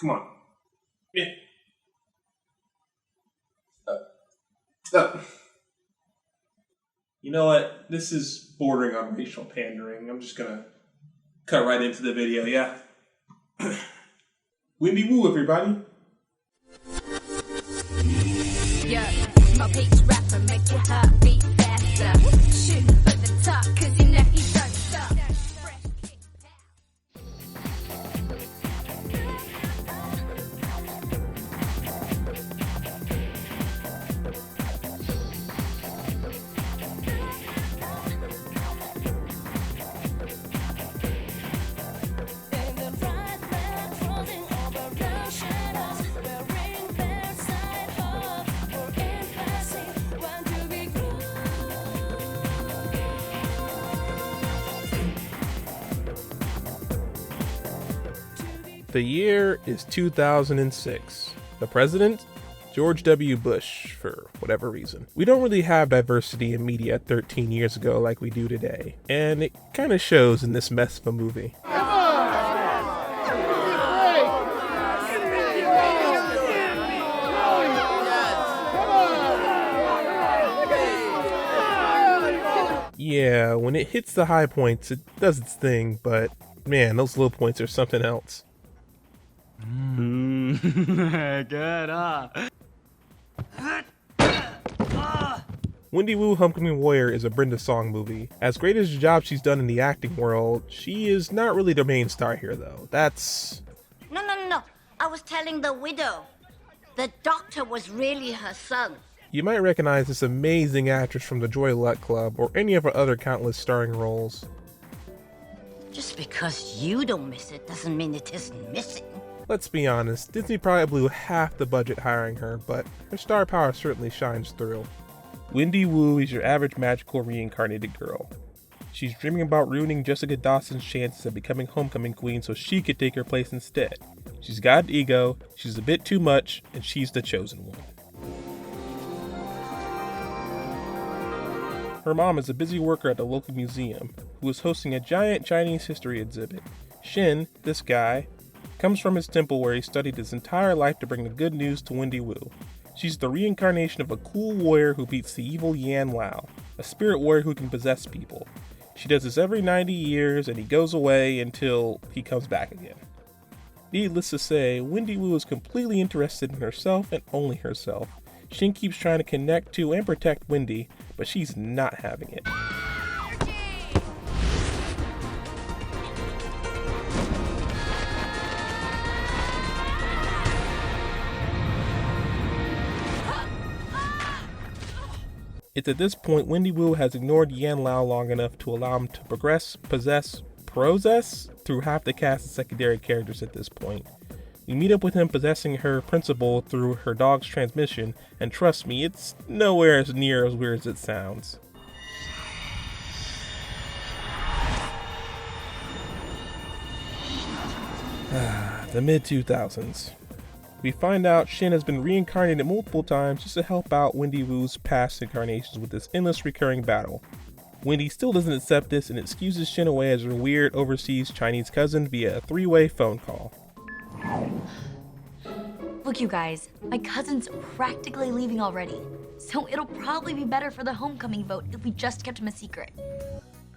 Come on. Yeah. No. You know what? This is bordering on racial pandering. I'm just gonna cut right into the video, yeah? Wendy Wu, everybody. Yeah, MOPETE rapper, make your heart beat faster. Shoot for the top, cause you know he don't stop. The year is 2006. The president? George W. Bush, for whatever reason. We don't really have diversity in media 13 years ago like we do today, and it kind of shows in this mess of a movie. Yeah, when it hits the high points, it does its thing, but man, those low points are something else. Good, Wendy Wu Homecoming Warrior is a Brenda Song movie. As great as the job she's done in the acting world, she is not really the main star here though. That's... No. I was telling the widow. The doctor was really her son. You might recognize this amazing actress from the Joy Luck Club or any of her other countless starring roles. Just because you don't miss it doesn't mean it isn't missing. Let's be honest, Disney probably blew half the budget hiring her, but her star power certainly shines through. Wendy Wu is your average magical reincarnated girl. She's dreaming about ruining Jessica Dawson's chances of becoming homecoming queen so she could take her place instead. She's got an ego, she's a bit too much, and she's the chosen one. Her mom is a busy worker at the local museum, who is hosting a giant Chinese history exhibit. Shin, this guy, comes from his temple where he studied his entire life to bring the good news to Wendy Wu. She's the reincarnation of a cool warrior who beats the evil Yan Lao, a spirit warrior who can possess people. She does this every 90 years and he goes away until he comes back again. Needless to say, Wendy Wu is completely interested in herself and only herself. Shin keeps trying to connect to and protect Wendy, but she's not having it. It's at this point Wendy Wu has ignored Yan Lao long enough to allow him to process through half the cast of secondary characters at this point. We meet up with him possessing her principal through her dog's transmission, and trust me, it's nowhere as near as weird as it sounds. The mid-2000s. We find out Shin has been reincarnated multiple times just to help out Wendy Wu's past incarnations with this endless recurring battle. Wendy still doesn't accept this and excuses Shin away as her weird overseas Chinese cousin via a three-way phone call. Look, you guys, my cousin's practically leaving already, so it'll probably be better for the homecoming vote if we just kept him a secret.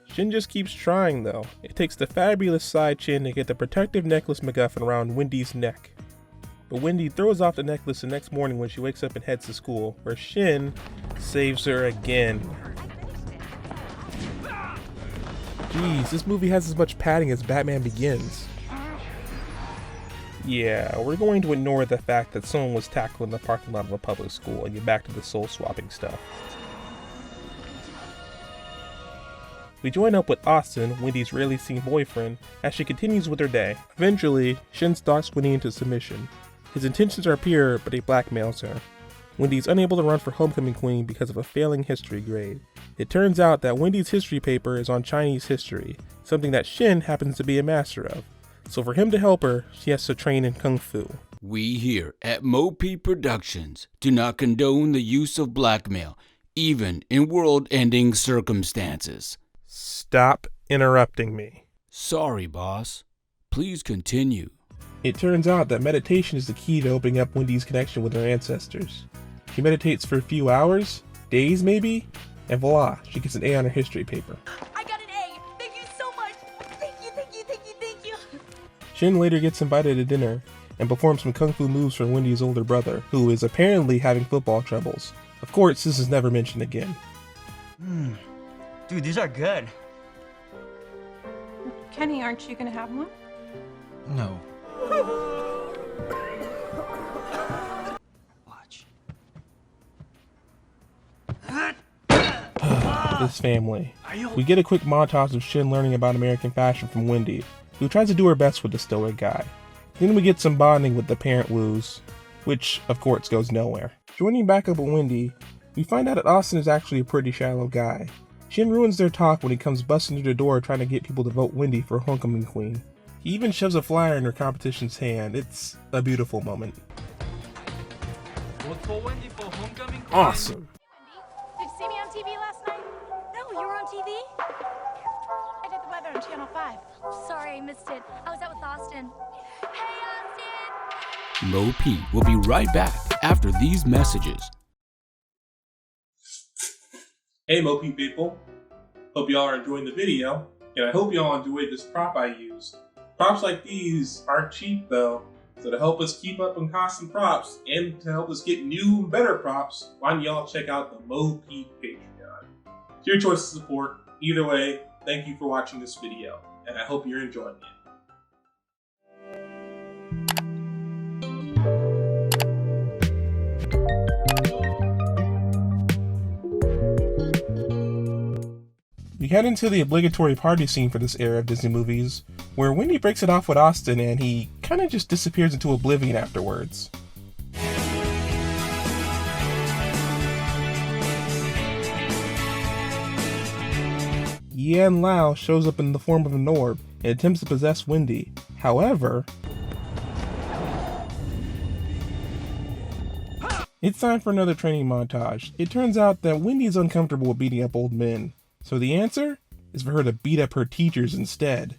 Shin just keeps trying though. It takes the fabulous side Chin to get the protective necklace MacGuffin around Wendy's neck. But Wendy throws off the necklace the next morning when she wakes up and heads to school, where Shin saves her again. Jeez, this movie has as much padding as Batman Begins. Yeah, we're going to ignore the fact that someone was tackled in the parking lot of a public school and get back to the soul swapping stuff. We join up with Austin, Wendy's rarely seen boyfriend, as she continues with her day. Eventually, Shin stalks Wendy into submission. His intentions are pure, but he blackmails her. Wendy's unable to run for homecoming queen because of a failing history grade. It turns out that Wendy's history paper is on Chinese history, something that Shin happens to be a master of. So for him to help her, she has to train in Kung Fu. We here at MOPETE Productions do not condone the use of blackmail, even in world-ending circumstances. Stop interrupting me. Sorry, boss. Please continue. It turns out that meditation is the key to opening up Wendy's connection with her ancestors. She meditates for a few hours, days maybe, and voila, she gets an A on her history paper. I got an A! Thank you so much! Thank you, thank you, thank you, thank you! Shin later gets invited to dinner and performs some kung fu moves for Wendy's older brother, who is apparently having football troubles. Of course, this is never mentioned again. Dude, these are good. Kenny, aren't you gonna have one? No. Watch. This family. We get a quick montage of Shin learning about American fashion from Wendy, who tries to do her best with the stoic guy. Then we get some bonding with the parent woos, which of course goes nowhere. Joining back up with Wendy, we find out that Austin is actually a pretty shallow guy. Shin ruins their talk when he comes busting through the door trying to get people to vote Wendy for homecoming queen. He even shoves a flyer in her competition's hand. It's a beautiful moment. Vote for Wendy for homecoming queen. Awesome! Did you see me on TV last night? No, you were on TV? I did the weather on Channel 5. Sorry, I missed it. I was out with Austin. Hey, Austin! MOPETE will be right back after these messages. Hey MOPETE people, hope y'all are enjoying the video, and I hope y'all enjoyed this prop I used. Props like these aren't cheap though, so to help us keep up on custom props, and to help us get new and better props, why don't y'all check out the MOPETE Patreon. It's your choice to support. Either way, thank you for watching this video, and I hope you're enjoying it. We head into the obligatory party scene for this era of Disney movies, where Wendy breaks it off with Austin and he kinda just disappears into oblivion afterwards. Yan Lao shows up in the form of an orb and attempts to possess Wendy. However, it's time for another training montage. It turns out that Wendy is uncomfortable with beating up old men. So the answer is for her to beat up her teachers instead.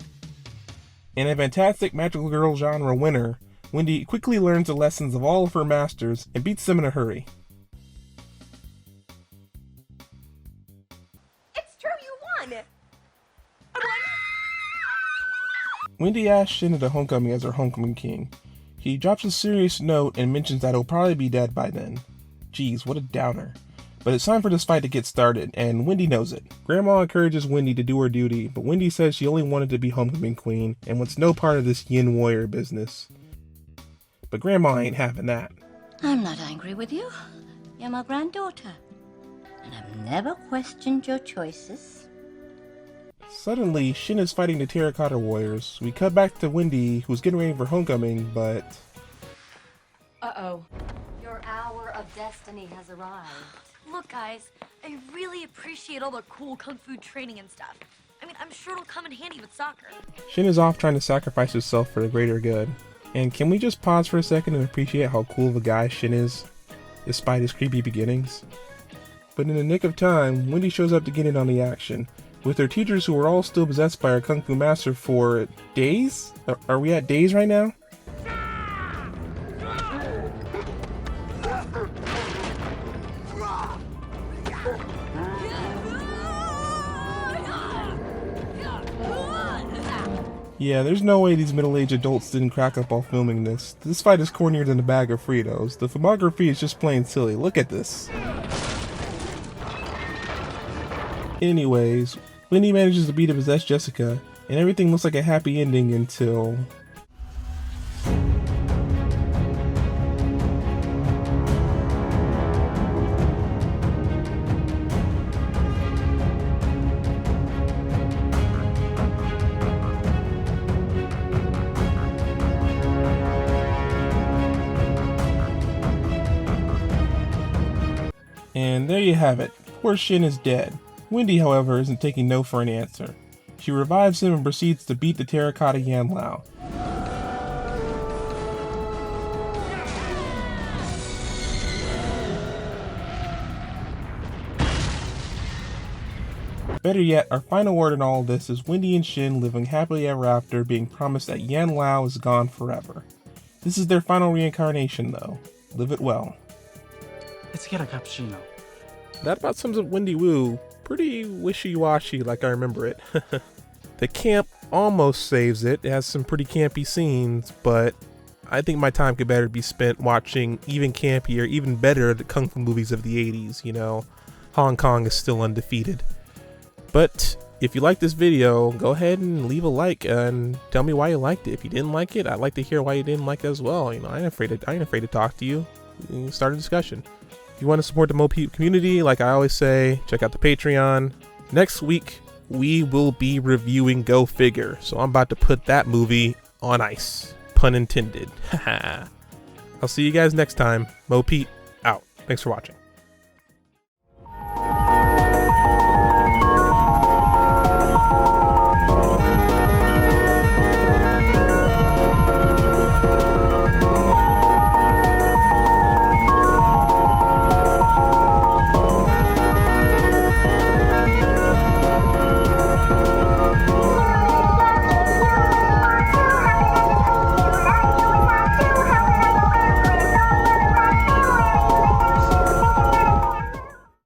In a fantastic magical girl genre winner, Wendy quickly learns the lessons of all of her masters and beats them in a hurry. It's true, you won! Wendy asks Shin to homecoming as her homecoming king. He drops a serious note and mentions that he'll probably be dead by then. Geez, what a downer. But it's time for this fight to get started, and Wendy knows it. Grandma encourages Wendy to do her duty, but Wendy says she only wanted to be homecoming queen and wants no part of this yin warrior business. But Grandma ain't having that. I'm not angry with you. You're my granddaughter. And I've never questioned your choices. Suddenly, Shin is fighting the Terracotta Warriors. We cut back to Wendy, who's getting ready for homecoming, but... Uh-oh. Your hour of destiny has arrived. Look, guys, I really appreciate all the cool kung fu training and stuff. I mean, I'm sure it'll come in handy with soccer. Shin is off trying to sacrifice herself for the greater good. And can we just pause for a second and appreciate how cool of a guy Shin is, despite his creepy beginnings? But in the nick of time, Wendy shows up to get in on the action, with her teachers who are all still possessed by her kung fu master for days? Are we at days right now? Yeah, there's no way these middle-aged adults didn't crack up while filming this. This fight is cornier than a bag of Fritos. The filmography is just plain silly. Look at this. Anyways, Wendy manages to beat and possess Jessica, and everything looks like a happy ending until... And there you have it. Poor Shin is dead. Wendy, however, isn't taking no for an answer. She revives him and proceeds to beat the Terracotta Yan Lao. Better yet, our final word in all of this is Wendy and Shin living happily ever after, being promised that Yan Lao is gone forever. This is their final reincarnation, though. Live it well. Let's get a cappuccino. That about sums up Wendy Wu. Pretty wishy-washy like I remember it. The camp almost saves it. It has some pretty campy scenes, but I think my time could better be spent watching even campier, even better the Kung Fu movies of the 80s, you know. Hong Kong is still undefeated. But if you like this video, go ahead and leave a like and tell me why you liked it. If you didn't like it, I'd like to hear why you didn't like it as well. You know, I ain't afraid to talk to you. We can start a discussion. If you want to support the MOPETE community, like I always say, check out the Patreon. Next week, we will be reviewing Go Figure. So I'm about to put that movie on ice. Pun intended. I'll see you guys next time. MOPETE out. Thanks for watching.